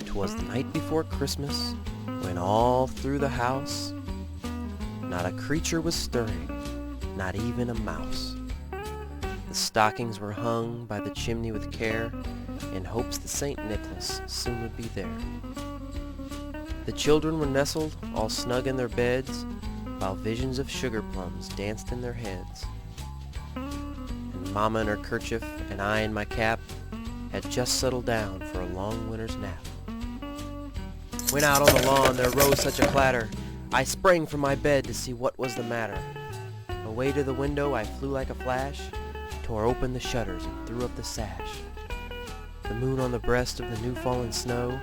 'Twas the night before Christmas, when all through the house not a creature was stirring, not even a mouse. The stockings were hung by the chimney with care, in hopes that St. Nicholas soon would be there. The children were nestled all snug in their beds, while visions of sugar plums danced in their heads. And Mama in her kerchief and I in my cap had just settled down for a long winter's nap. When out on the lawn there rose such a clatter, I sprang from my bed to see what was the matter. Away to the window I flew like a flash, tore open the shutters and threw up the sash. The moon on the breast of the new-fallen snow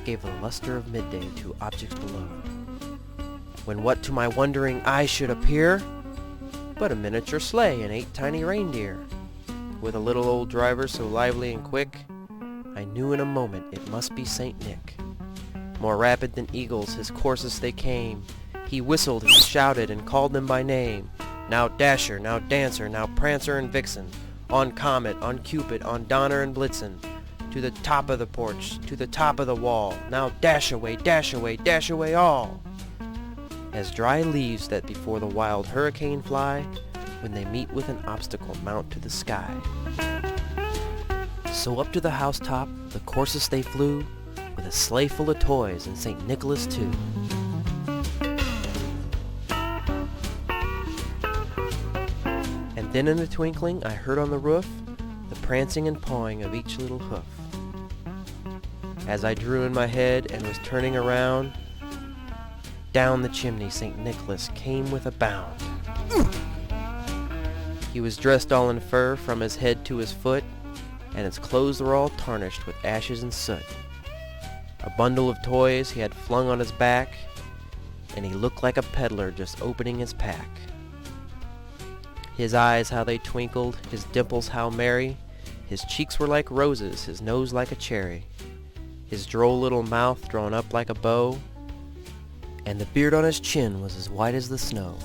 gave the luster of midday to objects below. When what to my wondering eye should appear but a miniature sleigh and 8 tiny reindeer, with a little old driver so lively and quick, I knew in a moment it must be St. Nick. More rapid than eagles his courses they came, he whistled, he shouted, and called them by name. Now Dasher, now Dancer, now Prancer and Vixen, on Comet, on Cupid, on Donner and Blitzen, to the top of the porch, to the top of the wall, now dash away, dash away, dash away all! As dry leaves that before the wild hurricane fly, when they meet with an obstacle mount to the sky. So up to the housetop the courses they flew, with a sleigh full of toys and St. Nicholas too. And then in a twinkling I heard on the roof the prancing and pawing of each little hoof. As I drew in my head and was turning around, down the chimney St. Nicholas came with a bound. He was dressed all in fur from his head to his foot, and his clothes were all tarnished with ashes and soot. A bundle of toys he had flung on his back, and he looked like a peddler just opening his pack. His eyes how they twinkled, his dimples how merry, his cheeks were like roses, his nose like a cherry, his droll little mouth drawn up like a bow, and the beard on his chin was as white as the snow.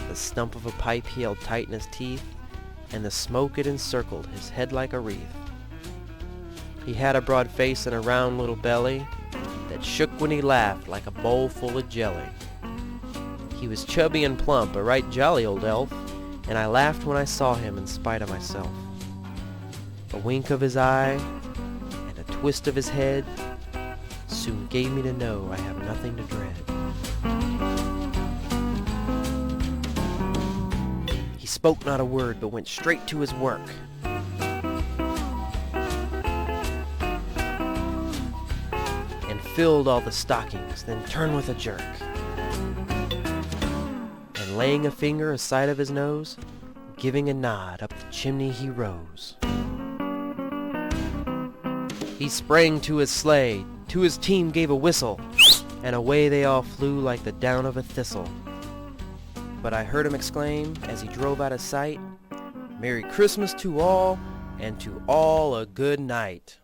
The stump of a pipe he held tight in his teeth, and the smoke it encircled his head like a wreath. He had a broad face and a round little belly that shook when he laughed like a bowl full of jelly. He was chubby and plump, a right jolly old elf, and I laughed when I saw him in spite of myself. A wink of his eye and a twist of his head soon gave me to know I have nothing to dread. He spoke not a word, but went straight to his work. And filled all the stockings, then turned with a jerk. And laying a finger aside of his nose, giving a nod, up the chimney he rose. He sprang to his sleigh, to his team gave a whistle, and away they all flew like the down of a thistle. But I heard him exclaim, as he drove out of sight, "Merry Christmas to all, and to all a good night."